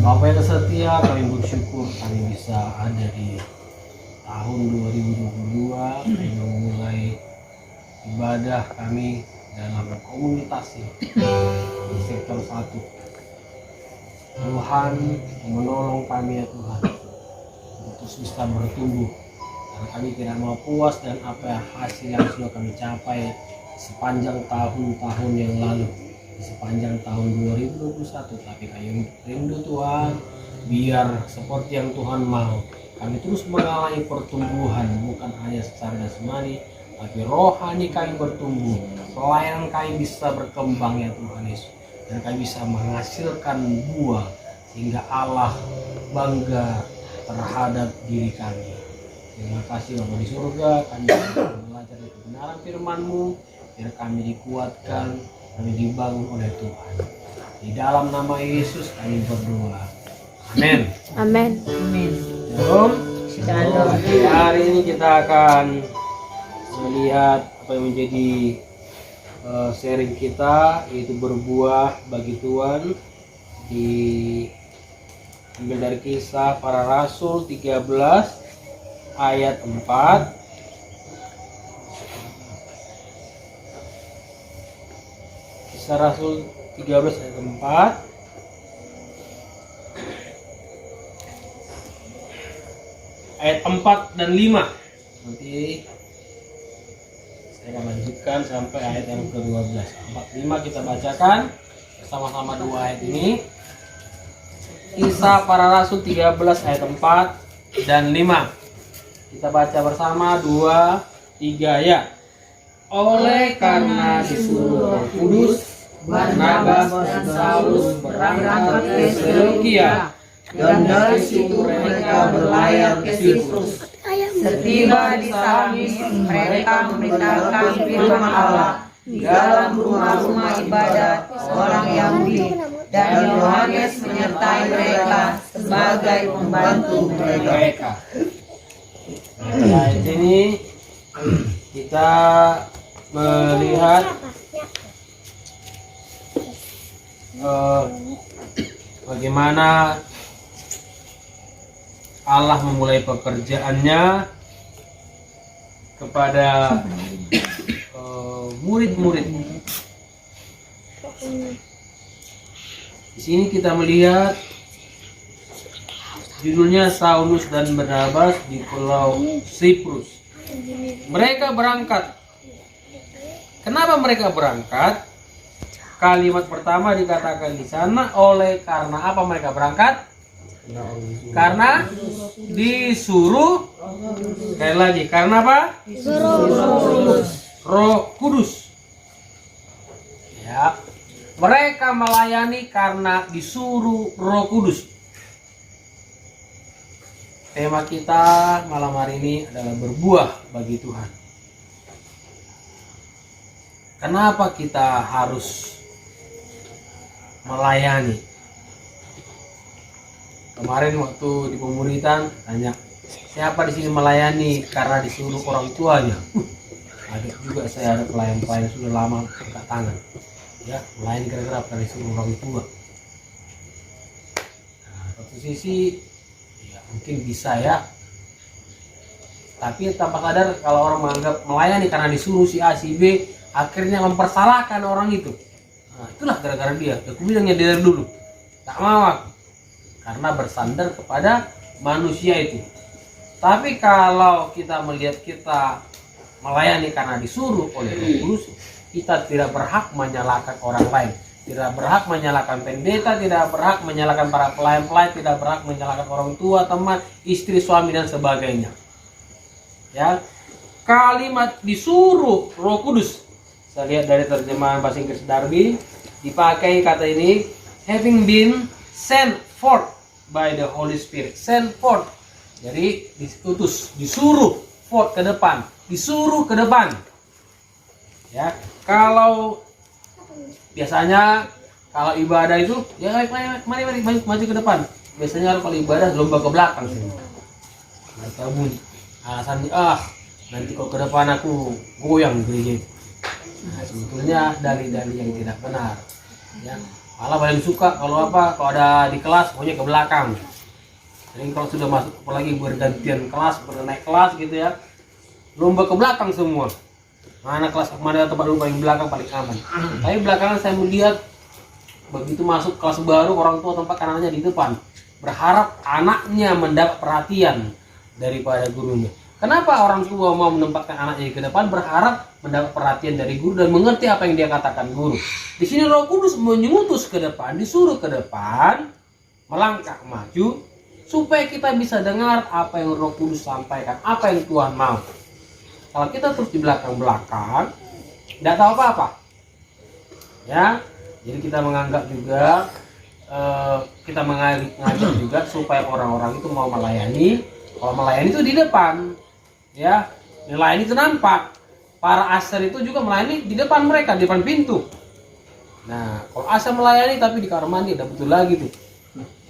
Bapak yang setia, kami bersyukur kami bisa ada di tahun 2022, kami memulai ibadah kami dalam komunitas di sektor 1. Tuhan menolong kami ya Tuhan untuk terus bisa bertumbuh, karena kami tidak mau puas dan apa hasil yang sudah kami capai sepanjang tahun-tahun yang lalu, sepanjang tahun 2021. Tapi kami rindu Tuhan, biar seperti yang Tuhan mau, kami terus mengalami pertumbuhan, bukan hanya secara jasmani tapi rohani kami bertumbuh, pelayanan kami bisa berkembang ya Tuhan Yesus, dan kami bisa menghasilkan buah sehingga Allah bangga terhadap diri kami. Terima kasih Bapa di surga, kami belajar kebenaran firman-Mu, biar kami dikuatkan, kami dibangun oleh Tuhan. Di dalam nama Yesus kami berdoa. Amin. Amin. Shalom. Shalom. Hari ini kita akan melihat apa yang menjadi sharing kita, yaitu berbuah bagi Tuhan. Diambil dari Kisah Para Rasul 13 ayat 4. Kisah Rasul 13 ayat 4. Ayat 4 dan 5. Nanti saya akan lanjutkan sampai ayat yang ke-12. 4-5 kita bacakan bersama-sama dua ayat ini. Kisah Para Rasul 13 ayat 4 dan 5. Kita baca bersama 2, 3 ya. Oleh karena disuruh Roh Kudus, Barnabas dan Saulus berangkat ke Seleukia, dan dari situ mereka berlayar ke Siprus. Setiba di Salamis, mereka memberitakan firman Allah di dalam rumah-rumah ibadat orang Yahudi, dan Yohanes menyertai mereka sebagai pembantu mereka. Nah, di sini kita melihat bagaimana Allah memulai pekerjaannya kepada murid-murid. Di sini kita melihat judulnya Saulus dan Barnabas di Pulau Siprus. Mereka berangkat. Kenapa mereka berangkat? Kalimat pertama dikatakan di sana, oleh karena apa mereka berangkat? Karena disuruh. Sekali lagi, karena apa? Roh Kudus. Ya, mereka melayani karena disuruh Roh Kudus. Tema kita malam hari ini adalah berbuah bagi Tuhan. Kenapa kita harus melayani? Kemarin waktu di pemuritan tanya, siapa di sini melayani karena disuruh orang tuanya? Ada juga, saya ada pelayan-pelayan sudah lama angkat tangan. Ya, melayani gara-gara karena disuruh orang tua. Nah, satu sisi ya mungkin bisa ya. Tapi tanpa sadar kalau orang menganggap melayani karena disuruh si A si B, akhirnya mempersalahkan orang itu. Nah, itulah gara-gara dia. Aku bilangnya dari dulu, tak mau aku, karena bersandar kepada manusia itu. Tapi kalau kita melihat kita melayani karena disuruh oleh Roh Kudus, kita tidak berhak menyalahkan orang lain, tidak berhak menyalahkan pendeta, tidak berhak menyalahkan para pelayan-pelayan, tidak berhak menyalahkan orang tua, teman, istri, suami dan sebagainya. Ya, kalimat disuruh Roh Kudus, saya lihat dari terjemahan bahasa Inggris Darby, dipakai kata ini, having been sent forth by the Holy Spirit. Sent forth, jadi diutus, disuruh, forth ke depan, disuruh ke depan. Ya, kalau biasanya kalau ibadah itu ya mari maju ke depan. Biasanya kalau ibadah lomba ke belakang sih. Mereka bunyi alasannya, nanti kok ke depan aku goyang gereja itu. Nah, sebetulnya dalil-dalil yang tidak benar. Ya, Malah paling suka kalau apa, kalau ada di kelas pokoknya ke belakang. Jadi kalau sudah masuk apalagi bergantian kelas, naik kelas gitu ya, lomba ke belakang semua. Mana kelas mana tempat dulu paling belakang paling aman. Tapi belakangan saya melihat begitu masuk kelas baru, orang tua tempat anaknya di depan, berharap anaknya mendapat perhatian daripada gurunya. Kenapa orang tua mau menempatkan anaknya ke depan, berharap mendapat perhatian dari guru dan mengerti apa yang dia katakan guru. Di sini Roh Kudus mengutus ke depan, disuruh ke depan, melangkah maju, supaya kita bisa dengar apa yang Roh Kudus sampaikan, apa yang Tuhan mau. Kalau kita terus di belakang-belakang, tidak tahu apa-apa. Ya, jadi kita menganggap juga, kita mengajak juga supaya orang-orang itu mau melayani. Kalau melayani itu di depan. Ya, melayani itu nampak. Para asar itu juga melayani di depan mereka, di depan pintu. Nah, kalau asar melayani tapi di kamar mandi, udah betul lagi tuh.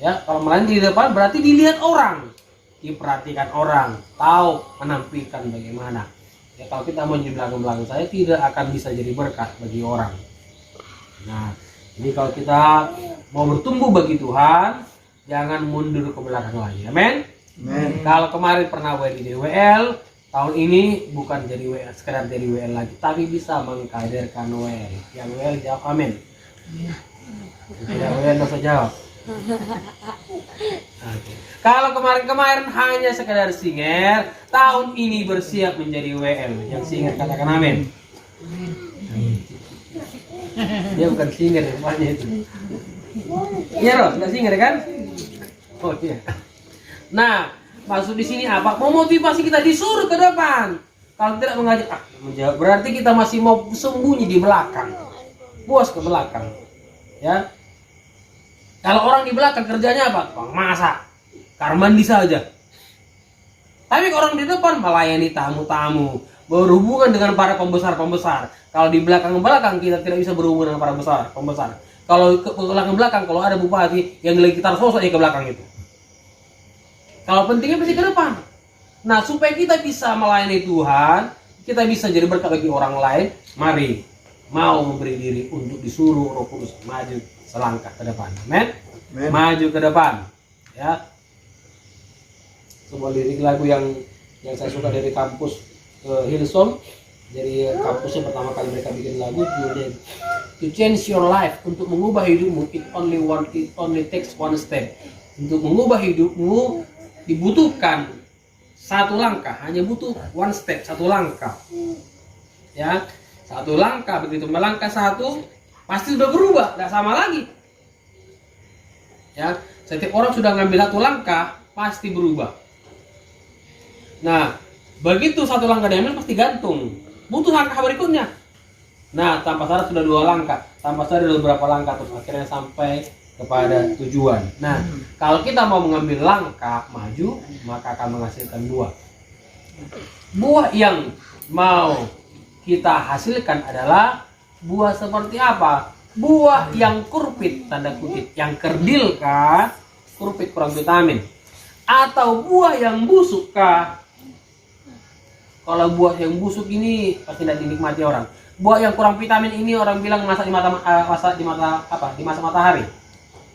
Ya, kalau melayani di depan berarti dilihat orang, diperhatikan orang, tahu menampilkan bagaimana. Ya, kalau kita mau di belakang-belakang saya tidak akan bisa jadi berkat bagi orang. Nah, jadi kalau kita mau bertumbuh bagi Tuhan, jangan mundur ke belakang lagi. Amin. Kalau kemarin pernah WL di WL, tahun ini bukan jadi WL, sekedar jadi WL lagi, tapi bisa mengkaderkan WL. Yang WL jawab amin. Tidak WL dosa jawab. Okay. Kalau kemarin-kemarin hanya sekedar singer, tahun ini bersiap menjadi WL. Yang singer katakan amin. Dia bukan singer, namanya itu. Iya Roh, nggak singer kan? Oh iya. Nah, maksud di sini apa? Memotivasi kita disuruh ke depan. Kalau tidak mengajak, menjawab, berarti kita masih mau sembunyi di belakang, puas ke belakang. Ya. Kalau orang di belakang kerjanya apa? Tukang masak, kamar mandi saja. Tapi kalau orang di depan melayani tamu-tamu, berhubungan dengan para pembesar-pembesar. Kalau di belakang-belakang kita tidak bisa berhubungan dengan para pembesar. Kalau ke belakang-belakang, kalau ada bupati yang lagi gitar sosok ke belakang itu. Kalau pentingnya pasti ke depan. Nah, supaya kita bisa melayani Tuhan, kita bisa jadi berkat bagi orang lain, mari mau memberi diri untuk disuruh Roh Kudus maju selangkah ke depan. Amen. Maju ke depan. Ya. Sebuah lirik lagu yang saya suka dari kampus Hillsong. Dari kampus yang pertama kali mereka bikin lagu, judulnya To Change Your Life, untuk mengubah hidupmu, it only takes one step. Untuk mengubah hidupmu dibutuhkan satu langkah, hanya butuh one step, satu langkah. Ya, satu langkah, begitu melangkah satu, pasti sudah berubah, tidak sama lagi. Ya, setiap orang sudah ngambil satu langkah, pasti berubah. Nah, begitu satu langkah diambil pasti gantung, butuh langkah berikutnya. Nah, tanpa sadar sudah dua langkah, tanpa sadar sudah beberapa langkah, terus akhirnya sampai kepada tujuan. Nah, kalau kita mau mengambil langkah maju, maka akan menghasilkan buah. Buah yang mau kita hasilkan adalah buah seperti apa? Buah yang kurpit, tanda kutip, yang kerdil kah? Kurpit kurang vitamin. Atau buah yang busuk kah? Kalau buah yang busuk ini pasti tidak dinikmati orang. Buah yang kurang vitamin ini orang bilang masak di masa matahari.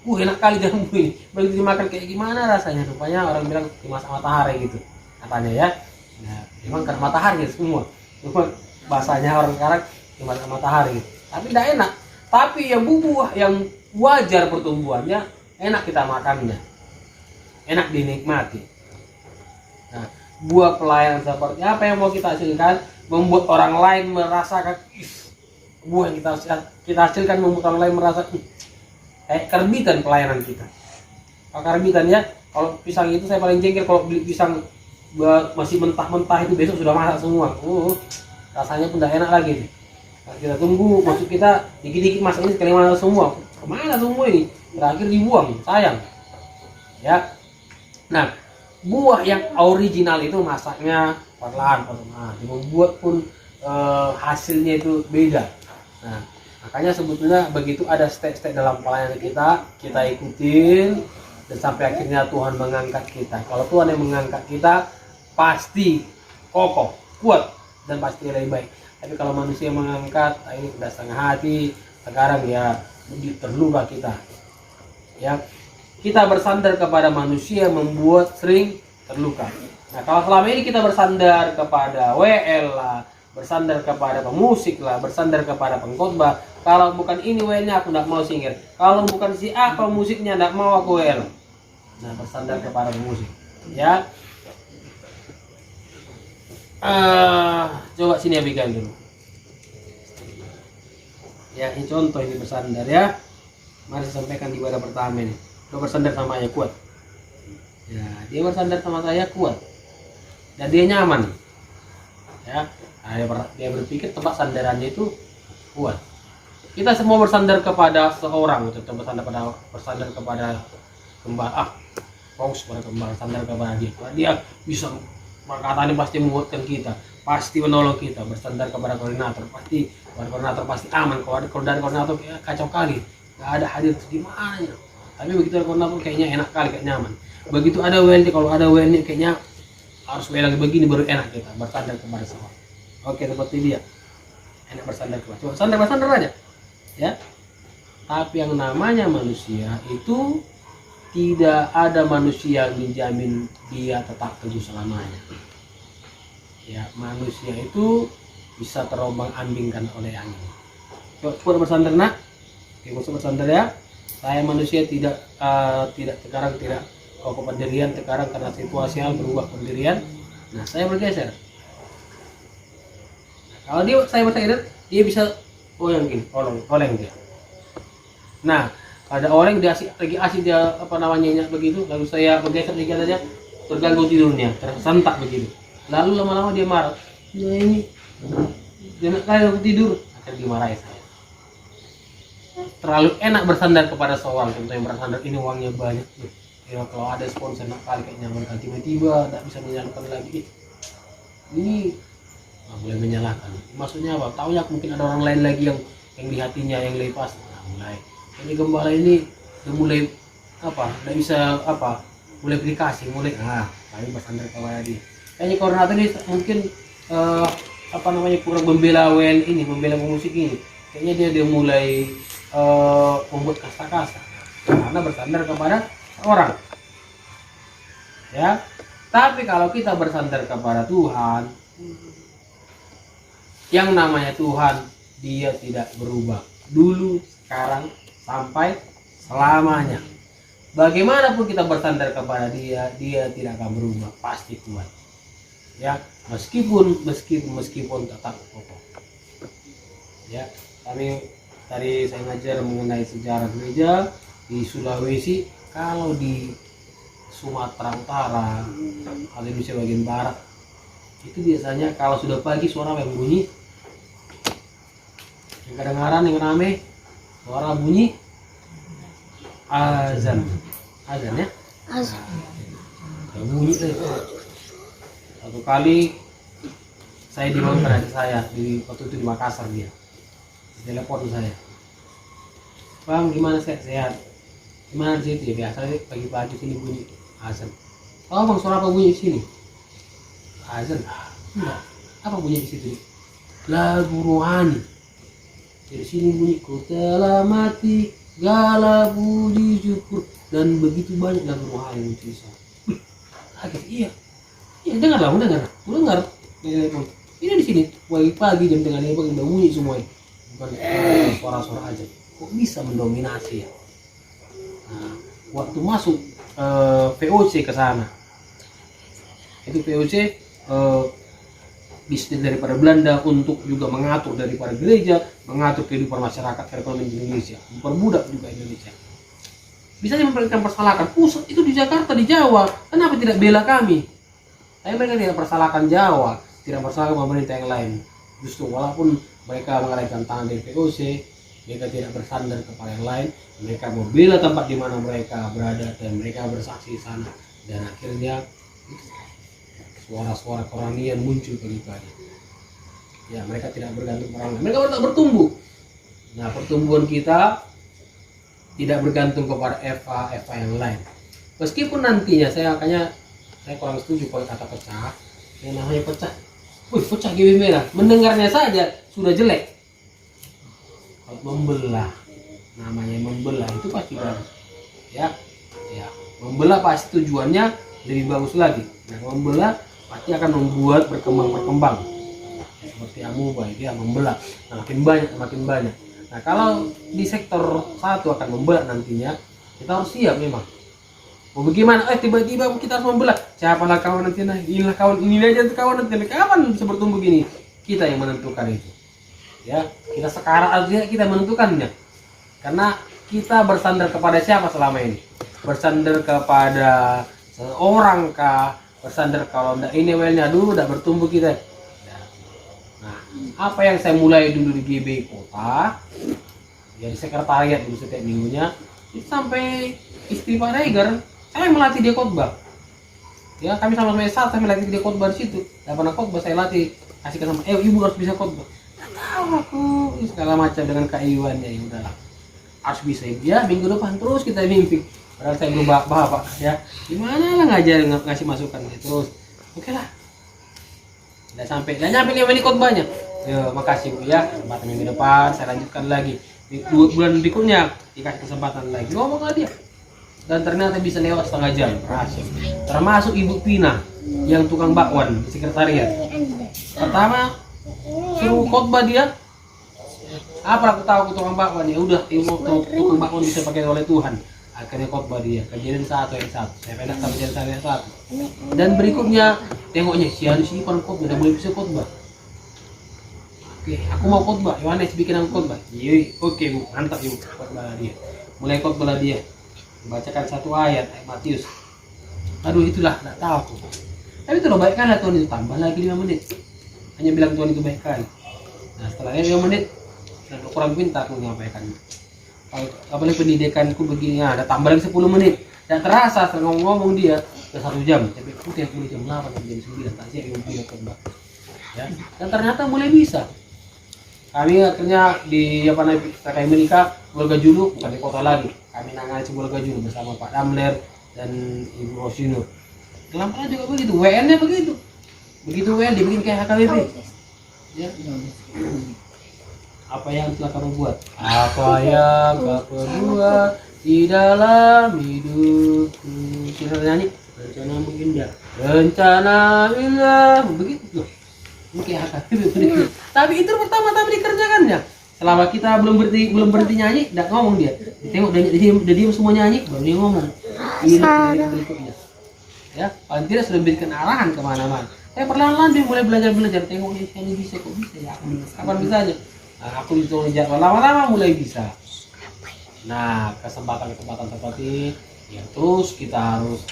Enak kali jambu ini. Begitu dimakan kayak gimana rasanya? Rupanya orang bilang dimasak matahari gitu, katanya ya. Nah, memang karena matahari gitu semua. Cuma bahasanya orang sekarang dimasak matahari gitu. Tapi tidak enak. Tapi yang buah yang wajar pertumbuhannya, enak kita makannya. Enak dinikmati. Nah, buah pelayanan seperti apa yang mau kita hasilkan? Membuat orang lain merasakan, buah yang kita hasilkan membuat orang lain merasa kayak karbitan pelayanan kita. Kalau karbitan ya, kalau pisang itu saya paling jengkel kalau beli pisang masih mentah-mentah itu besok sudah masak semua. Rasanya pun tidak enak lagi. Nah, kita tunggu, maksud kita dikit-dikit masak ini sekali masak semua. Kemana semua ini? Terakhir dibuang, sayang. Ya. Nah, buah yang original itu masaknya perlahan. Membuat pun hasilnya itu beda. Nah, makanya sebetulnya begitu ada step-step dalam pelayanan kita ikutin dan sampai akhirnya Tuhan mengangkat kita. Kalau Tuhan yang mengangkat kita, pasti kokoh, kuat, dan pasti lebih baik. Tapi kalau manusia mengangkat, ini udah setengah hati, sekarang ya terluka kita. Ya, kita bersandar kepada manusia membuat sering terluka. Nah, kalau selama ini kita bersandar kepada WL lah, bersandar kepada pemusik lah, bersandar kepada pengkhotbah, kalau bukan ini WL-nya aku tidak mau singkir, kalau bukan si A pemusiknya tidak mau aku WL. Nah, bersandar kepada pemusik. Ya, coba sini Abigail dulu. Ya, ini contoh ini bersandar ya. Mari saya sampaikan di ibadah pertama ini. Dia bersandar sama saya kuat. Ya, dia bersandar sama saya kuat. Dan dia nyaman. Ya, dia berpikir tempat sandarannya itu kuat. Kita semua bersandar kepada seorang, tetap bersandar kepada kembang. Fokus pada kembang, bersandar kepada dia. Karena dia bisa perkataannya pasti menguatkan kita, pasti menolong kita. Bersandar kepada koordinator, pasti koordinator pasti aman. Kalau dari koordinator kacau kali, nggak ada hadir gimana ya. Tapi begitu ada koordinator kayaknya enak kali, kayak nyaman. Begitu ada WLD, kalau ada WLD kayaknya harus WL begini baru enak kita bersandar kepada seorang. Oke, seperti dia enak bersandar kepada. Coba bersandar aja ya. Tapi yang namanya manusia itu tidak ada manusia yang menjamin dia tetap teguh selamanya. Ya, manusia itu bisa terombang-ambingkan oleh angin. Coba bersandar nak. Oke, bersandar ya. Saya manusia tidak sekarang tidak kokoh pendirian sekarang karena situasi yang berubah pendirian. Nah, saya bergeser. Nah, kalau saya bergeser, dia bisa yang gini, oleng dia. Nah, ada orang dia lagi asik dia begitu, lalu saya bergeser dikit aja, terganggu tidurnya, tersentak begitu. Lalu lama-lama dia marah. Ya ini dia nak kali aku tidur, akan dimarahi saya. Terlalu enak bersandar kepada seorang, contoh yang bersandar ini uangnya banyak. Ya, kalau ada sponsor nak kali kayak nyaman, tiba-tiba tidak bisa menyalurkan lagi. Ini boleh menyalahkan. Maksudnya apa? Tahunya mungkin ada orang lain lagi yang di hatinya yang lepas. Nah, mulai ini gembala ini udah mulai nggak bisa mulai aplikasi kami bersandar kepada dia. Kayaknya koordinator ini mungkin kurang membela WL ini, membela musik ini. Kayaknya dia mulai membuat kasta-kasta karena bersandar kepada orang. Ya, tapi kalau kita bersandar kepada Tuhan, yang namanya Tuhan dia tidak berubah dulu, sekarang, sampai selamanya. Bagaimanapun kita bersandar kepada dia tidak akan berubah, pasti kuat. Ya, meskipun tetap kokoh. Ya, kami tadi saya ngajar mengenai sejarah gereja di Sulawesi. Kalau di Sumatera Utara, kalau Indonesia bagian barat, itu biasanya kalau sudah pagi suara yang bunyi, yang kedengaran yang rame, suara bunyi azan ya. Bunyi satu kali saya dibangun adik saya waktu itu di Makassar, dia telepon saya, Bang gimana sehat? Gimana di situ? Ya biasa pagi-pagi sini bunyi azan. Oh bang, suara apa bunyi di sini? Azan? Enggak. Apa bunyi di situ? Lagu rohani. Dari sini bunyi ku telah mati, segala puji syukur, dan begitu banyak lagu rohani yang bisa. Kaget, iya dengar. Ini di sini pagi-pagi jam tengah ini udah bunyi semua. Bukan suara-suara aja. Kok bisa mendominasi ya? Nah, waktu masuk VOC ke sana, itu VOC bisnis daripada Belanda untuk juga mengatur daripada gereja, mengatur kehidupan masyarakat perekonomian di Indonesia, memperbudak juga Indonesia. Bisa mempersalahkan pusat itu di Jakarta, di Jawa, kenapa tidak bela kami? Tapi mereka tidak persalahkan Jawa, tidak persalahkan pemerintah yang lain. Justru walaupun mereka mengalihkan tangan dari VOC, mereka tidak bersandar kepada yang lain, mereka membela tempat di mana mereka berada dan mereka bersaksi di sana, dan akhirnya suara-suara kerohanian muncul pagi-pagi. Ya, mereka tidak bergantung orang lain, mereka tetap bertumbuh. Nah, pertumbuhan kita tidak bergantung kepada Eva yang lain. Meskipun nantinya saya kurang setuju kalau kata pecah. Yang namanya pecah, pecah GW merah, mendengarnya saja sudah jelek. Kalau membelah namanya membelah itu pasti bagus. Ya, membelah pasti tujuannya lebih bagus lagi. Nah, membelah pasti akan membuat berkembang. Seperti amuba dia membelah, nah, makin banyak. Nah, kalau di sektor satu akan membelah nantinya, kita harus siap memang. Mau bagaimana? Tiba-tiba kita harus membelah. Siapalah kawan nanti? Nah, inilah kawan, ini aja tuh kawan nanti. Kapan bisa bertumbuh gini? Kita yang menentukan itu. Ya, kita sekarang aja kita menentukannya. Karena kita bersandar kepada siapa selama ini? Bersandar kepada seorang kah? Bersandar kalau enggak ini welnya dulu udah bertumbuh kita. Nah, apa yang saya mulai dulu di GB Kota, ya di sekretariat dulu setiap minggunya, itu sampai istri Pak Regar, saya melatih dia khotbah. Ya, kami sama-sama S1, saya melatih dia khotbah di situ. Tidak pernah khotbah, saya latih, kasih sama, ibu harus bisa khotbah. Nggak tahu aku, segala macam dengan Kak Iwan, ya udahlah. Harus bisa, ya minggu depan terus kita mimpi. Padahal saya belum bapak, ya. Gimana lah ngajar, ngasih masukan, ya. Terus, oke lah. Udah nyampe 5 menit khotbahnya. Ya, makasih Bu ya. Kesempatan minggu depan saya lanjutkan lagi. 2 bulan berikutnya dikasih kesempatan lagi. Ngomong lah dia. Dan ternyata bisa lewat setengah jam. Berhasil. Termasuk Ibu Pina yang tukang bakwan di sekretariat. Pertama suruh khotbah dia. Apa aku tahu tukang bakwan ya udah tukang bakwan bisa pakai oleh Tuhan. Akhirnya khotbah dia. Kejadian 1 ayat 1. Saya pedak sampai kejadian 1 ayat 1. Dan berikutnya tengoknya si Anus ini kan khotbah, udah boleh bisa khotbah. Oke, aku mau khotbah. Yohanes bikin aku khotbah. Iya, oke Bu, mantap Ibu. Khotbah dia. Mulai khotbah dia. Membacakan 1 ayat Matius. Aduh itulah, enggak tahu aku. Tapi itu loh baik kan lah Tuhan itu, tambah lagi 5 menit. Hanya bilang Tuhan itu baik kali. Nah, setelahnya 5 menit dan kurang pintar aku menyampaikan. Kalau apalagi pendidikanku begini, ada tambah lagi 10 menit. Dan terasa setelah ngomong dia udah 1 jam. Tapi aku tiap mulai jam 8 sampai jam 9 tak siap Ibu Pina khotbah. Ya, dan ternyata mulai bisa. Kami akhirnya di Takai Melika Bolga Julu, bukan di kota lagi. Kami nangani Bolga Julu bersama Pak Damler dan Ibu Rosinur. Kelampangan juga begitu, WN-nya begitu. Begitu WN dibikin kayak HKBP. Ya. Apa yang telah kamu buat? Apa yang kau perbuat di dalam hidupku? Kita nyanyi rencana indah, rencana indah, begitu. Mungkin begitu. Tapi itu pertama dikerjakannya. Selama kita belum berhenti nyanyi, tidak ngomong dia. Tengok dia diam semua nyanyi, baru dia ngomong. Ini berikutnya. Ya, paling tidak sudah berikan arahan kemana-mana. Saya perlahan-lahan dia mulai belajar. Tengok ini bisa kok bisa ya. Kapan bisa aja. Nah, aku ditulis jadwal lama-lama mulai bisa. Nah, kesempatan seperti ya terus kita harus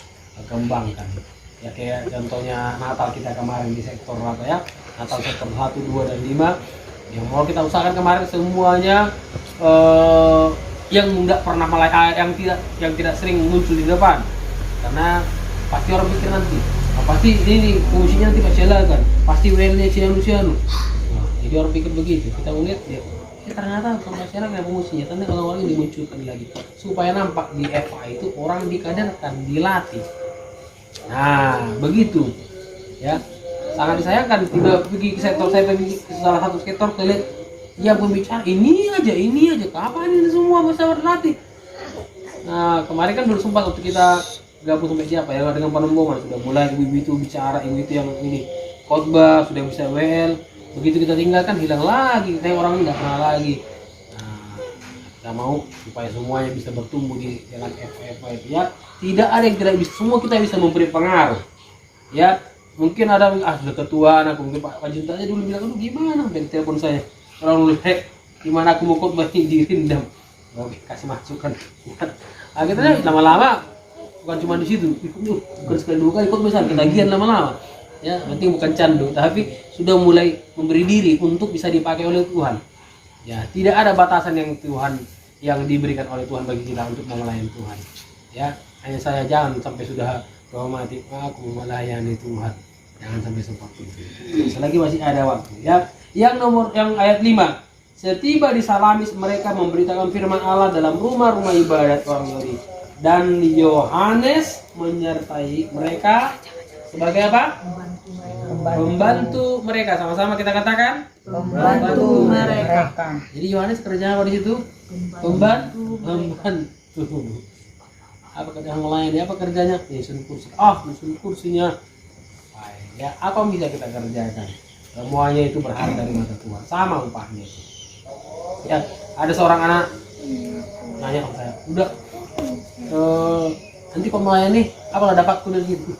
kembangkan. Ya kayak contohnya Natal kita kemarin di sektor apa ya? Natal sektor 1, 2 dan 5 yang mau kita usahakan kemarin semuanya yang tidak pernah yang tidak sering muncul di depan. Karena pasti orang pikir nanti pasti ini fungsinya nanti pasti kan. Pasti WL-nya cianu. Jadi orang pikir begitu. Kita melihat ya ternyata masyarakat yang fungsinya tapi kalau orang ini dimunculkan lagi supaya nampak di FA itu orang dikaderkan, dilatih. Nah begitu ya, sangat disayangkan. Tiba pergi ke sektor, saya pergi ke salah satu sektor, saya lihat ya pembicara ini aja kapan ini semua bisa berlatih. Nah kemarin kan belum sempat untuk kita gabung sampai siapa ya dengan Pak Nomboman, sudah mulai ibu itu bicara, ibu itu yang ini khotbah, sudah bisa WL. Begitu kita tinggalkan hilang lagi, saya orang tidak kenal lagi. Nah, kita mau supaya semuanya bisa bertumbuh di jalan FA itu ya. Tidak ada yang tidak bisa, semua kita bisa memberi pengaruh. Ya, mungkin ada sudah ketuaan aku, mungkin Pak Junta aja dulu bilang, aduh gimana dari telepon saya. Orang lihat gimana aku mau khotbah dirindam. Oke, kasih masukan. Akhirnya lama-lama bukan cuma di situ, bukan sekali 2 kali khotbah besar, ketagihan lama-lama. Ya, penting bukan candu, tapi sudah mulai memberi diri untuk bisa dipakai oleh Tuhan. Ya, tidak ada batasan yang diberikan oleh Tuhan bagi kita untuk melayani Tuhan. Ya, hanya saya jangan sampai sudah mati aku melayani Tuhan. Jangan sampai seperti itu. Selagi masih ada waktu. Ya, yang ayat 5. Setiba di Salamis mereka memberitakan firman Allah dalam rumah-rumah ibadat orang Yahudi. Dan Yohanes menyertai mereka sebagai apa? Pembantu mereka. Sama-sama kita katakan Pembantu mereka. Jadi Yohanes kerja apa di situ? Pembantu. Apa kerjaan melayani? Apa kerjanya? Nyusun kursi. Nyusun kursinya. Baik, ya, apa yang bisa kita kerjakan? Semuanya itu berharga dari mata Tuhan. Sama upahnya itu. Ya, ada seorang anak nanya sama saya, udah nanti kok melayani, apalah dapatku dari situ?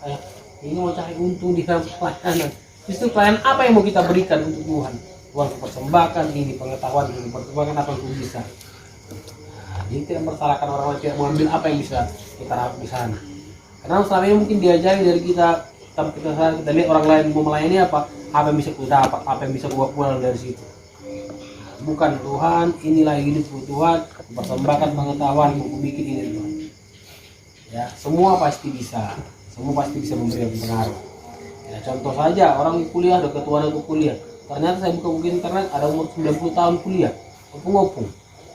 Saya ini mau cari untung di dalam pelayanan. Justru pelayanan apa yang mau kita berikan untuk Tuhan? Tuhan persembahkan ini pengetahuan, ini persembahkan apa yang bisa. Nah, ini tidak mempersalahkan orang lain, tidak mengambil apa yang bisa kita dapat di sana. Karena selama ini mungkin diajari dari kita lihat orang lain mau melayani apa yang bisa kita dapat, apa yang bisa kita pulang dari situ. Bukan Tuhan, inilah hidupku Tuhan, mempersembahkan pengetahuan, mau bikin ini Tuhan. Ya, semua pasti bisa memberi pengaruh. Ya, contoh saja orang kuliah, udah ketua untuk kuliah. Ternyata saya buka buku internet ada umur 90 tahun kuliah, opung-opung.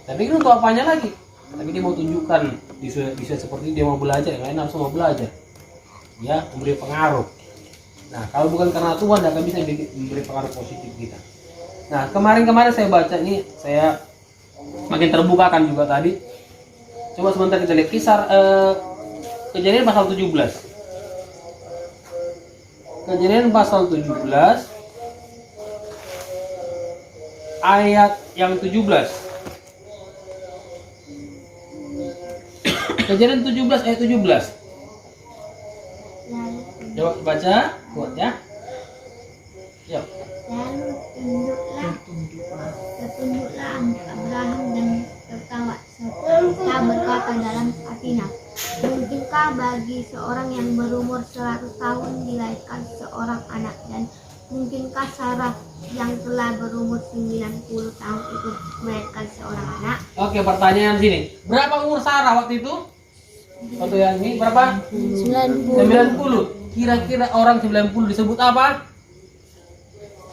Tapi ini untuk apanya lagi? Tapi dia mau tunjukkan bisa seperti dia mau belajar, yang lain harus mau belajar. Ya, memberi pengaruh. Nah, kalau bukan karena Tuhan, tidak akan bisa memberi pengaruh positif kita. Nah, kemarin saya baca ini, saya makin terbukakan juga tadi. Coba sebentar kita lihat kisah Kejadian pasal 17. Kejadian pasal 17 ayat yang 17. Kejadian 17 ayat 17. Coba baca, kuat ya. Yuk. Lalu tertunduklah Abraham dan tertawa serta berkata dalam hatinya, mungkinkah bagi seorang yang berumur 100 tahun dilahirkan seorang anak, dan mungkinkah Sarah yang telah berumur 90 tahun itu melahirkan seorang anak? Oke, pertanyaan sini. Berapa umur Sarah waktu itu? Waktu yang ini berapa? 90. Kira-kira orang 90 disebut apa?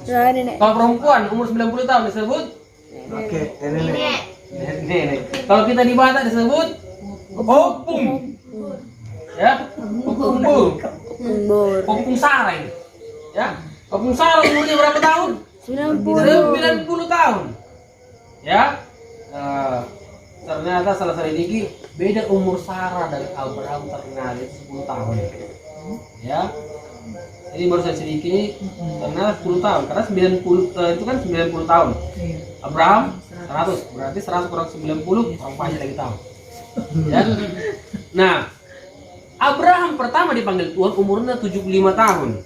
Nenek. Kalau perempuan umur 90 tahun disebut nenek. Kalau kita di Batak disebut opung. Ya, opung. Opung Sarah ini. Ya, opung Sarah umurnya berapa tahun? 90 tahun. Ya. Ternyata salah selidiki beda umur Sarah dari Abraham ternyata 10 tahun. Ya. Jadi baru saya sedikit ternyata 10 tahun karena 90 itu kan 90 tahun. Abraham 100, berarti 100 kurang 90 orang banyak lagi tahun. Ya. Nah, Abraham pertama dipanggil Tuhan umurnya 75 tahun.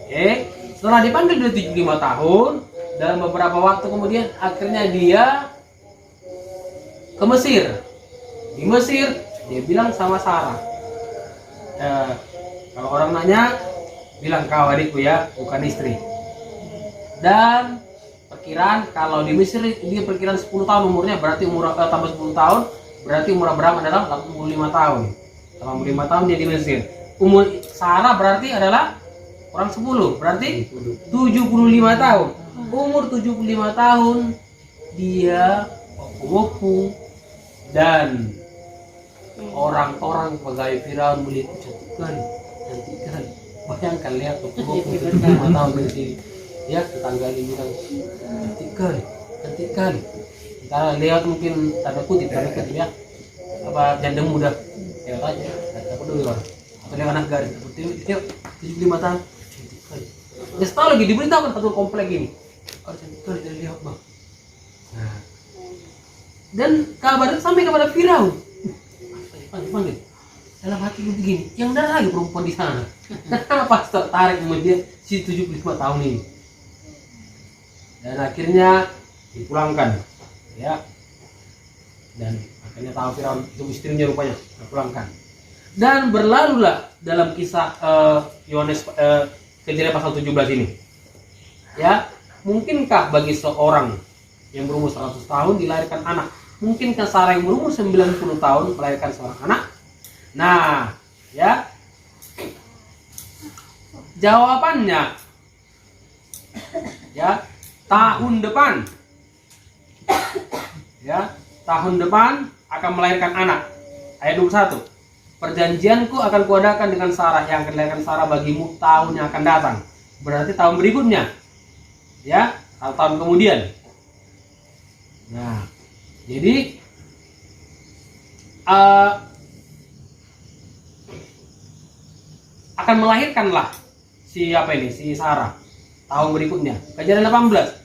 Oke, setelah dipanggil dia 75 tahun, dalam beberapa waktu kemudian akhirnya dia ke Mesir. Di Mesir dia bilang sama Sarah, kalau orang nanya, bilang kau adikku ya, bukan istri. Dan perkiraan kalau di Mesir dia perkiraan 10 tahun umurnya, berarti umur tambah 10 tahun, berarti umur Abraham adalah 85 tahun. 85 tahun dia di Mesir. Umur Sarah berarti adalah orang 10, berarti 75 tahun. Umur 75 tahun dia opung dan orang-orang pegawai Firaun melihat cantik kali. Bayangkan lihat opung 75 tahun dari sini. Ya, tetangga ini bilang cantik kali. Kita lihat mungkin tanda kutip ya. Apa janda muda. Ya aja. Aku dulu orang. Atau lihat anak gadis seperti itu 75 tahun. Cantik kali. Ya setelah lagi diberitahukan satu komplek ini. Cantik kali dari lihat bang. Nah, dan kabar itu sampai kepada Firaun. Panggil. Dalam hati gue begini, yang ada lagi perempuan di sana. Kenapa tertarik sama dia si 75 tahun ini? Dan akhirnya dipulangkan, ya. Dan akhirnya tahu Firaun itu istrinya rupanya dipulangkan. Dan berlalulah dalam kisah Yohanes Kejadian pasal 17 ini. Ya, mungkinkah bagi seorang yang berumur 100 tahun dilahirkan anak? Mungkinkah Sarah yang berumur 90 tahun melahirkan seorang anak? Nah, ya. Jawabannya ya, tahun depan. Ya, tahun depan akan melahirkan anak. Ayat 21. perjanjianku akan kuadakan dengan Sarah yang akan dilakukan Sarah bagimu tahun yang akan datang. Berarti tahun berikutnya, ya, atau tahun kemudian. Nah, jadi akan melahirkanlah si Sarah tahun berikutnya. Kejadian 18,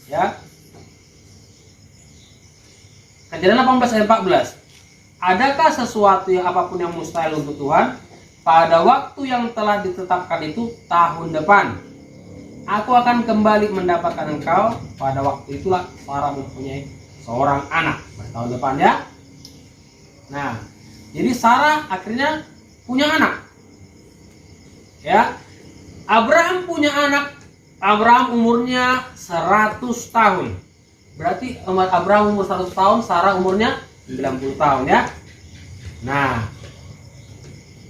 ya. Kejadian 18 ayat 14. Adakah sesuatu yang apapun yang mustahil untuk Tuhan? Pada waktu yang telah ditetapkan itu tahun depan, aku akan kembali mendapatkan engkau. Pada waktu itulah Sarah mempunyai seorang anak. Tahun depan, ya. Nah, jadi Sarah akhirnya punya anak. Ya. Abraham punya anak. Abraham umurnya 100 tahun. Berarti Abraham umur 100 tahun, Sarah umurnya 90 tahun, ya. Nah,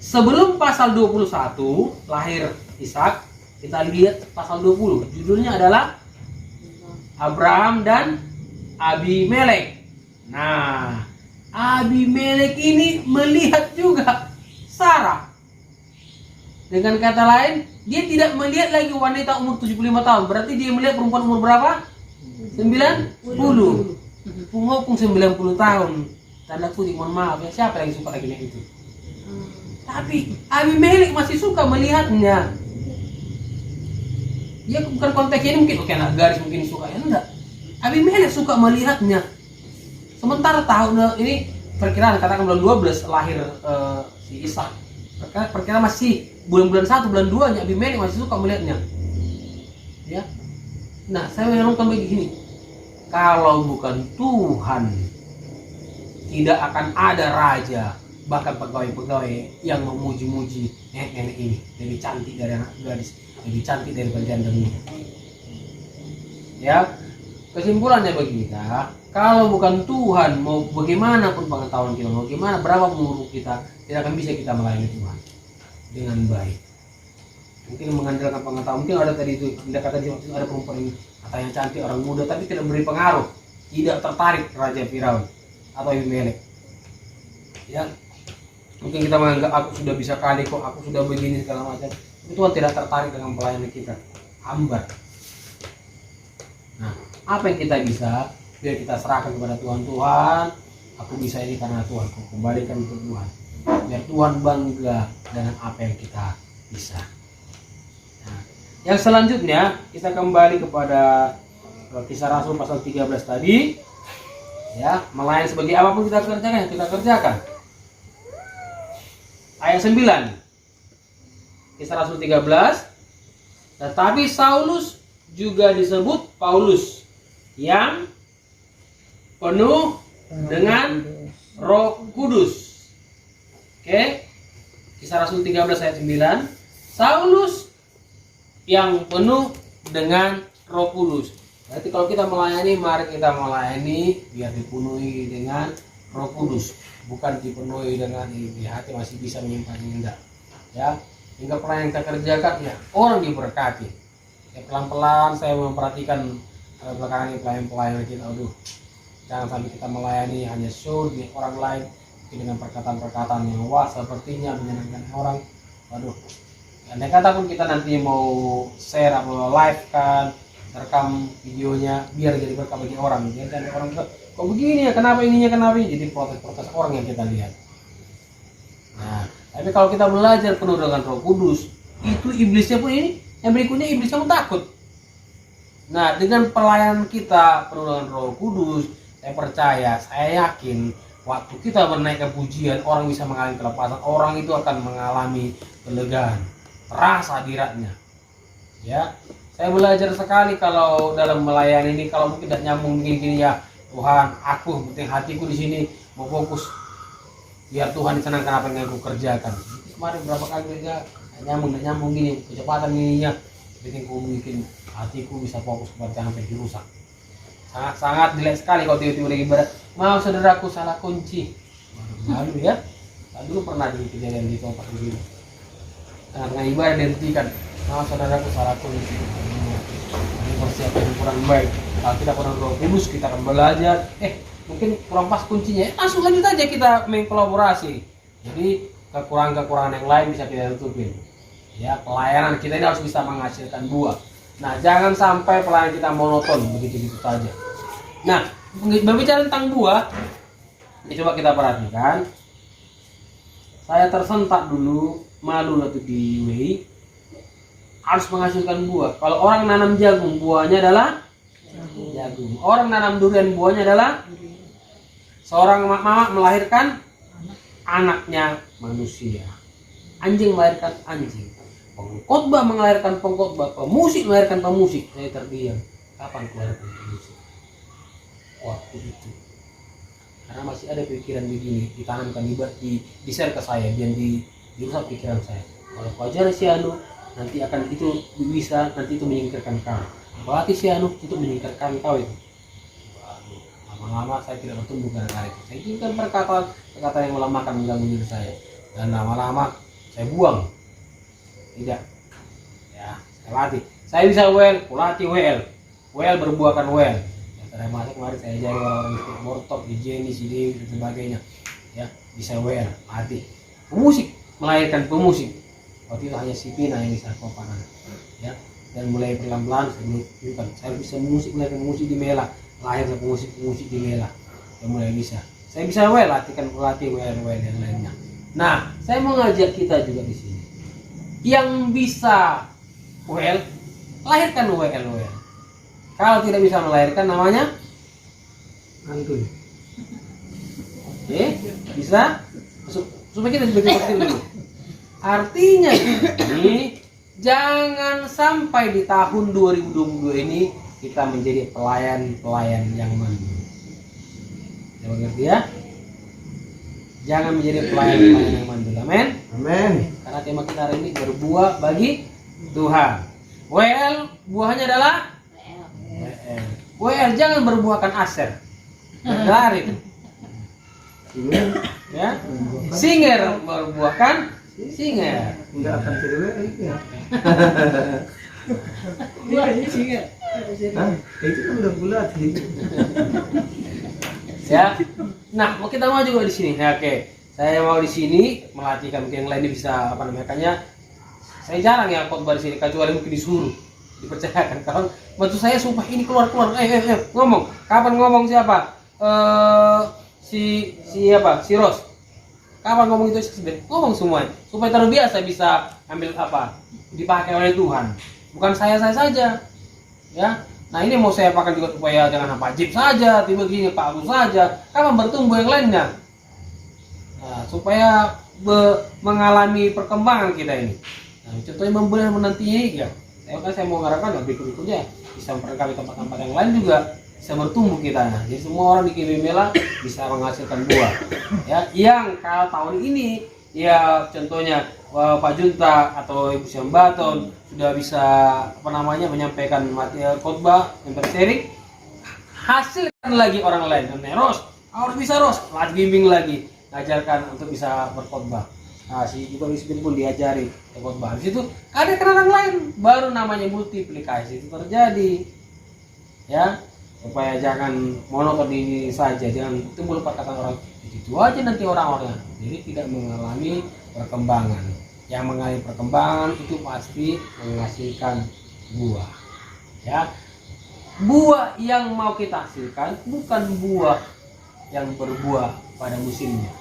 sebelum pasal 21 lahir Ishak, kita lihat pasal 20. Judulnya adalah Abraham dan Abimelek. Nah, Abimelek ini melihat juga Sarah. Dengan kata lain, dia tidak melihat lagi wanita umur 75 tahun. Berarti dia melihat perempuan umur berapa? 90. Punggung 90 tahun. Tanda kutip, mohon maaf ya, siapa yang suka lagi itu? Tapi Abimelek masih suka melihatnya. Ya bukan konteksnya ini, mungkin oke, anak gadis mungkin suka, ya enggak. Abimelek suka melihatnya. Sementara tahun ini perkiraan katakan bulan 12 lahir si Ishak. Perkiraan masih bulan 1, bulan 2 nya Abimelek masih suka melihatnya. Ya. Nah, saya menurunkan begini. Kalau bukan Tuhan, tidak akan ada raja, bahkan pegawai-pegawai yang memuji-muji nenek-nenek ini lebih cantik dari anak gadis, lebih cantik dari janda muda. Ya, kesimpulannya bagi kita, kalau bukan Tuhan, mau bagaimanapun pengetahuan kita, mau bagaimana berapa umur kita, tidak akan bisa kita melayani Tuhan dengan baik. Mungkin mengandalkan pengetahuan, mungkin ada tadi itu kata dia ada perempuan ini katanya cantik, orang muda, tapi tidak beri pengaruh, tidak tertarik Raja Firaun atau Abimelek. Ya, mungkin kita menganggap aku sudah bisa kali kok, aku sudah begini segala macam. Tapi Tuhan tidak tertarik dengan pelayanan kita, hambar. Nah, apa yang kita bisa, biar kita serahkan kepada Tuhan. Tuhan, aku bisa ini karena Tuhan, aku kembalikan untuk Tuhan. Biar Tuhan bangga dengan apa yang kita bisa. Nah, yang selanjutnya kita kembali kepada Kisah Rasul pasal 13 tadi. Ya, melayani sebagai apapun kita kerjakan, kita kerjakan. Ayat 9. Kisah Rasul 13. Tetapi Saulus juga disebut Paulus, yang penuh dengan Roh Kudus. Oke. Kisah Rasul 13 ayat 9. Saulus yang penuh dengan Roh Kudus. Berarti kalau kita melayani, mari kita melayani biar dipenuhi dengan Roh Kudus, bukan dipenuhi dengan di hati masih bisa menyimpan enggak. Ya, hingga pelayanan kita kerjakan, ya orang diberkati. Ya, pelan-pelan saya memperhatikan belakangan ini pelayan kita, aduh, jangan sampai kita melayani hanya show di orang lain dengan perkataan-perkataan yang wah sepertinya menyenangkan orang. Waduh, andai kata pun kita nanti mau share atau live kan, rekam videonya biar jadi berkah bagi orang. Jadi ada orang bilang, kok begini ya, kenapa ininya, kenapa ini? Jadi protes-protes orang yang kita lihat. Nah, tapi kalau kita belajar penuh dengan Roh Kudus, itu iblisnya pun ini, yang berikutnya iblisnya pun takut. Nah, dengan pelayanan kita penuh dengan Roh Kudus, saya percaya, saya yakin, waktu kita menaikkan pujian, orang bisa mengalami kelepasan, orang itu akan mengalami kelegaan, terasa hadiratnya. Ya, saya belajar sekali kalau dalam melayani ini, kalau mungkin tidak nyambung gini-gini, ya Tuhan, aku penting hatiku di sini mau fokus biar Tuhan disenangkan apa yang aku kerjakan. Kemarin berapa kali juga nyambung gini, kecepatan ininya, penting aku bikin hatiku bisa fokus kepada jangan sampai dirusak. Sangat jelek sekali kalau tiba-tiba lagi berat, maaf saudaraku salah kunci. Lalu ya, dulu pernah di kejadian di tempat begini. Tengah ibadah dihentikan, maaf saudaraku salah kunci. Ini persiapan yang kurang baik. Kalau kita kurang Roh Kudus, kita akan belajar. Mungkin kurang pas kuncinya. Langsung lanjut aja kita mengkolaborasi. Jadi kekurangan-kekurangan yang lain bisa kita tutupin. Ya, pelayanan kita ini harus bisa menghasilkan buah. Nah, jangan sampai pelayanan kita monoton begitu-begitu saja. Nah, berbicara tentang buah, coba kita perhatikan. Saya tersentak dulu, malu waktu di UAI, harus menghasilkan buah. Kalau orang nanam jagung, buahnya adalah jagung. Orang nanam durian, buahnya adalah seorang mama melahirkan anaknya manusia. Anjing melahirkan anjing. Pengkhotbah melahirkan pengkhotbah. Pemusik melahirkan pemusik. Saya terdiam. Kapan melahirkan pemusik? Waktu itu. Karena masih ada pikiran begini, ditanamkan di share ke saya, biar dirusak pikiran saya. Kalau kau ajar si anu, nanti akan itu bisa, nanti itu menyingkirkan kau. Berarti si anu itu menyingkirkan kau itu. Lama-lama saya tidak bertumbuh gara-gara itu. Saya inginkan perkataan yang melemahkan, mengganggu diri saya. Dan lama-lama saya buang. Tidak. Ya, saya latih. Saya bisa WL, kulatih WL. WL berbuahkan WL. Saya masuk kemarin saya ajari orang-orang di Mortok, di Jenny, di Dewi dan sebagainya. Ya, bisa WL, latih. Pemusik melahirkan pemusik. Waktu itu hanya si Pina yang bisa kopanan. Ya, dan mulai pelan-pelan saya bisa musik, melahirkan musik di Mela. Lahir pemusik di Mela. Dan mulai bisa. Saya bisa WL, latih WL dan lainnya. Nah, saya mau ngajak kita juga di sini. Yang bisa WL, lahirkan WL. Kalau tidak bisa melahirkan, namanya antun. Bisa? Supaya kita juga seperti dulu. Artinya ini, jangan sampai di tahun 2022 ini kita menjadi pelayan yang mandul. Jangan ngerti ya? Jangan menjadi pelayan yang mandul. Amin. Amin. Karena tema kita hari ini berbuah bagi Tuhan. WL buahnya adalah WL, jangan berbuahkan aser. Dari itu. Ya. Singer berbuahkan singer. Enggak akan jadi WL ya. Hah? Itu kan udah bulat gitu. Ya. Nah, kita mau juga di sini. Ya, oke. Saya mau di sini melatihkan, mungkin yang lain bisa apa namanya. Saya jarang ya khotbah di sini, kecuali mungkin disuruh, dipercayakan. Kalau bantu saya sumpah ini keluar ngomong. Kapan ngomong siapa? Si Ros. Kapan ngomong itu ngomong semua supaya terbiasa bisa ambil apa dipakai oleh Tuhan. Bukan saya saja. Ya. Nah, ini mau saya pakai juga supaya jangan Pak Jib saja, tiba gini Pak Agus saja. Kapan bertumbuh yang lainnya? Nah, supaya mengalami perkembangan kita ini. Nah, contohnya membelah menantinya ya. Saya mau mengharapkan berikutnya bisa memperkali tempat-tempat yang lain juga bisa bertumbuh kita. Nah, jadi semua orang di Kibimela bisa menghasilkan buah. Ya, yang kalau tahun ini ya contohnya Pak Junta atau Ibu Syambaton sudah bisa menyampaikan materi khotbah yang berseri, hasilkan lagi orang lain. Dan Ros harus bisa lagi bimbing lagi, ajarkan untuk bisa berkhotbah. Nah, si Ibu Isbin pun diajari khotbah. Habis itu ada kenalan lain, baru namanya multiplikasi itu terjadi. Ya, supaya jangan monoton ini saja, jangan timbul perkataan orang itu aja nanti orang-orang. Jadi tidak mengalami perkembangan. Yang mengalami perkembangan itu pasti menghasilkan buah. Ya, buah yang mau kita hasilkan bukan buah yang berbuah pada musimnya.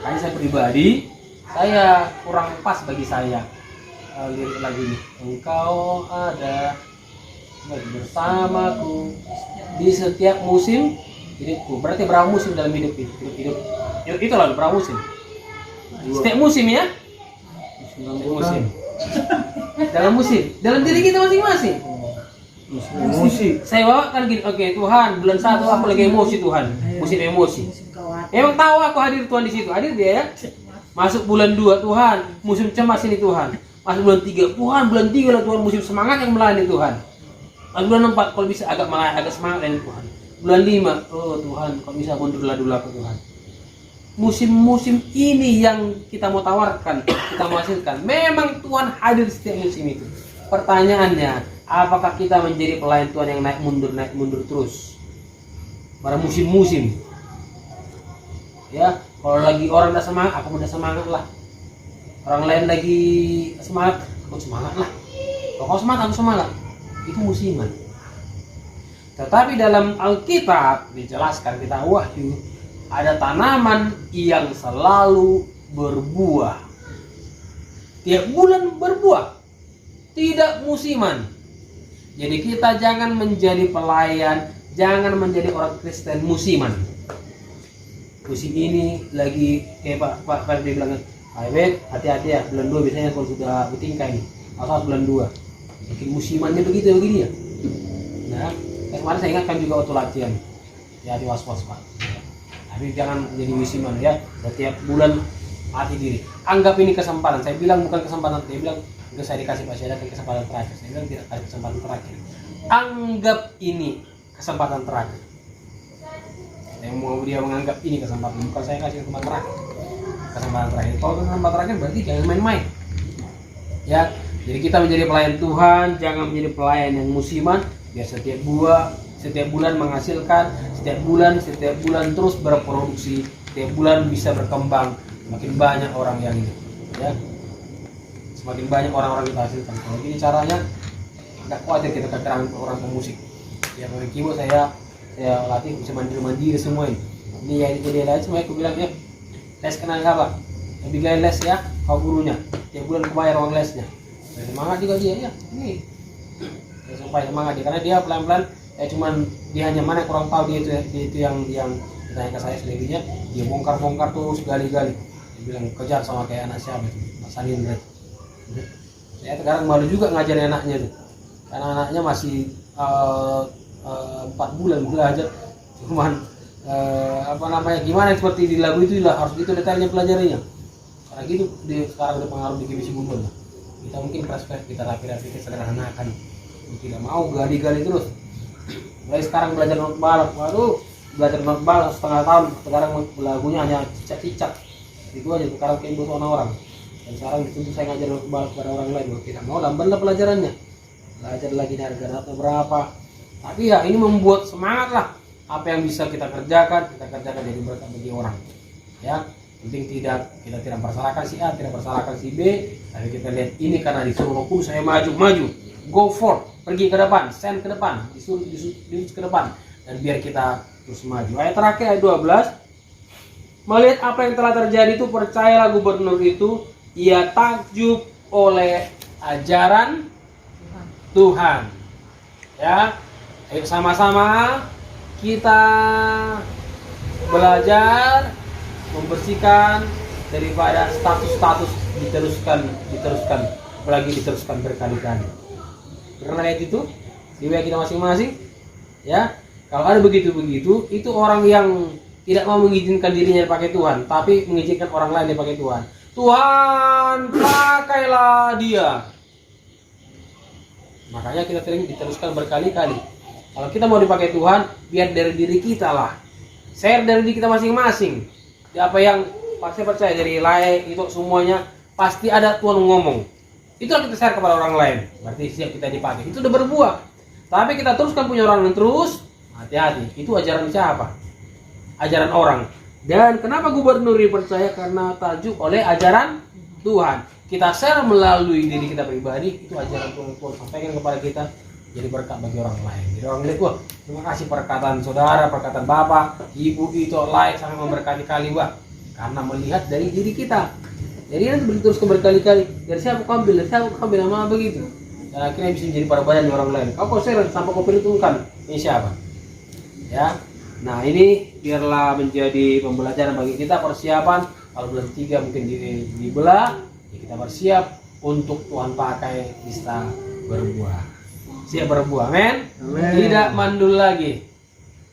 Karena saya pribadi, saya kurang pas bagi saya lirik lagu ini. Engkau ada bersamaku di setiap musim hidupku. Berarti berapa musim dalam hidup itu lalu berapa musim? Setiap musim ya? Musim. Dalam musim, dalam diri kita masing-masing. Emosi. Saya bawakan gini, oke Tuhan, bulan 1 aku lagi emosi Tuhan, musim emosi. Emang tahu aku hadir Tuhan di situ, hadir dia ya. Masuk bulan 2 Tuhan, musim cemas ini Tuhan. Masuk bulan 3 Tuhan, bulan 3 lah Tuhan, musim semangat yang melayani Tuhan. Masuk bulan 4 kalau bisa agak semangat dengan Tuhan. Bulan 5, oh Tuhan, kalau bisa mundurlah dulu aku Tuhan. Musim-musim ini yang kita mau tawarkan, kita mau hasilkan. Memang Tuhan hadir setiap musim itu. Pertanyaannya, apakah kita menjadi pelayan Tuhan yang naik mundur terus pada musim-musim? Ya, Kalau lagi orang udah semangat, aku udah semangat lah. Orang lain lagi semangat, aku semangat lah. Kalau kau semangat, aku semangat. Itu musiman. Tetapi dalam Alkitab dijelaskan kita Wahyu, ada tanaman yang selalu berbuah. Tiap bulan berbuah. Tidak musiman. Jadi kita jangan menjadi pelayan, jangan menjadi orang Kristen musiman. Musim ini lagi kayak Pak Ferdi bilang, "Ayo hati-hati ya, bulan 2 biasanya kalau sudah bertingkai nih. Asal bulan 2." Bikin musimannya begitu begini ya. Nah, kemarin saya ingatkan juga waktu latihan. Ya, was-was Pak. Tapi jangan jadi musiman ya. Setiap bulan hati diri. Anggap ini kesempatan. Saya bilang bukan kesempatan. Dia bilang, "Enggak, saya dikasih Pak Syeda kesempatan terakhir." Saya bilang tidak ada kesempatan terakhir. Anggap ini kesempatan terakhir. Yang mau dia menganggap ini kesempatan, bukan saya kasih kesempatan terakhir. Kesempatan terakhir. Kalau kesempatan terakhir berarti jangan main-main. Ya, jadi kita menjadi pelayan Tuhan, jangan menjadi pelayan yang musiman. Biar setiap bulan menghasilkan, setiap bulan terus berproduksi, setiap bulan bisa berkembang, semakin banyak orang yang ini, ya, semakin banyak orang-orang kita hasilkan. Kalau gini caranya, nggak khawatir kita keterangan orang pemusik. Ya, pakai keyboard saya latih bisa mandiri semua ini. Ini ya ini lain semuanya aku bilang ya, les kenal apa? Lebih gaya les ya, kau gurunya. Tiap bulan aku bayar uang lesnya. Saya semangat juga dia ya. Ini supaya semangat dia, karena dia pelan-pelan cuman dia hanya mana kurang tahu dia itu yang ditanya ke saya selebihnya dia bongkar terus gali-gali. Dia bilang kejar sama kayak anak siapa itu, Mas Andin. Saya sekarang malu juga ngajarin anaknya tuh, karena anaknya masih 4 bulan belajar, cuman gimana seperti di lagu itu lah, harus gitu detailnya pelajarinya. Karena gitu dia sekarang udah pengaruh di KBC Bumbon lah. Kita mungkin perspektif kita rapi-rapi kita sederhanakan, tidak mau gali-gali terus. Mulai sekarang belajar not balap, belajar not balap setengah tahun, sekarang lagunya hanya cicak-cicak. Itu aja sekarang kayak butuh orang. Dan sekarang dituntut saya ngajar not balap pada orang lain, tidak mau lambanlah pelajarannya. Belajar lagi harga data berapa. Tapi ya ini membuat semangat lah. Apa yang bisa kita kerjakan jadi berkat bagi orang. Ya, penting kita tidak persalahkan si A, tidak persalahkan si B, tapi kita lihat ini karena disuruh Roh Kudus saya maju, go for, pergi ke depan, send ke depan, disuruh ke depan, dan biar kita terus maju. Ayat terakhir ayat 12, melihat apa yang telah terjadi itu percayalah gubernur itu, ia takjub oleh ajaran Tuhan. Ya, ayo sama-sama kita belajar membersihkan daripada status diteruskan apalagi diteruskan berkali-kali. Karena itu di wilayah kita masing-masing, ya, kalau ada begitu itu orang yang tidak mau mengizinkan dirinya dipakai Tuhan, tapi mengizinkan orang lain dipakai Tuhan. Tuhan, pakailah dia. Makanya kita sering diteruskan berkali-kali. Kalau kita mau dipakai Tuhan, biar dari diri kita lah, share dari diri kita masing-masing. Apa yang pasti percaya dari lain itu semuanya pasti ada Tuhan ngomong. Itulah kita share kepada orang lain. Berarti siap kita dipakai. Itu udah berbuah. Tapi kita teruskan punya orang yang terus, hati-hati. Itu ajaran siapa? Ajaran orang. Dan kenapa gubernur dipercaya? Karena tajuk oleh ajaran Tuhan. Kita share melalui diri kita pribadi, itu ajaran Tuhan sampaikan kepada kita, jadi berkat bagi orang lain. Jadi orang lihat, wah, terima kasih perkataan saudara, perkataan bapak, ibu itu like sampai memberkati kali, wah, karena melihat dari diri kita. Jadi nanti terus berkali-kali, dari siapa kau ambil, nama begitu. Dan akhirnya bisa menjadi perbadan orang lain. Kau share sampai kau perhitungkan, ini siapa? Ya, nah ini biarlah menjadi pembelajaran bagi kita, persiapan. Kalau bulan 3 mungkin dibelah, ya kita bersiap untuk Tuhan pakai bisa berbuah. Siap berbuah, amin. Tidak mandul lagi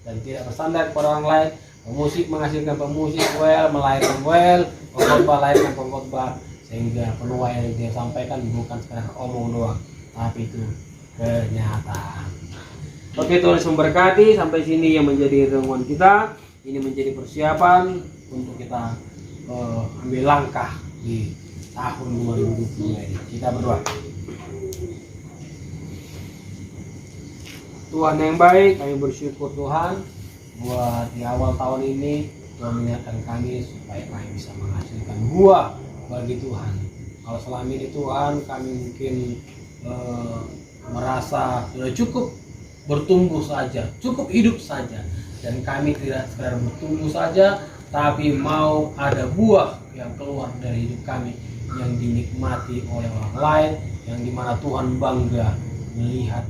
dan tidak bersandar kepada orang lain. Pemusik menghasilkan pemusik, melahirkan pengkhotbah melahirkan pengkhotbah, sehingga penuai yang dia sampaikan bukan sekedar omong doang, tapi itu kenyataan. Oke, Tuhan memberkati. Sampai sini yang menjadi renungan kita. Ini menjadi persiapan untuk kita ambil langkah di tahun 2020 ini. Kita berdoa. Tuhan yang baik, kami bersyukur Tuhan buat di awal tahun ini Tuhan mengingatkan kami supaya kami bisa menghasilkan buah bagi Tuhan. Kalau selama ini Tuhan kami mungkin merasa sudah cukup bertumbuh saja, cukup hidup saja, dan kami tidak sekedar bertumbuh saja, tapi mau ada buah yang keluar dari hidup kami yang dinikmati oleh orang lain, yang dimana Tuhan bangga melihat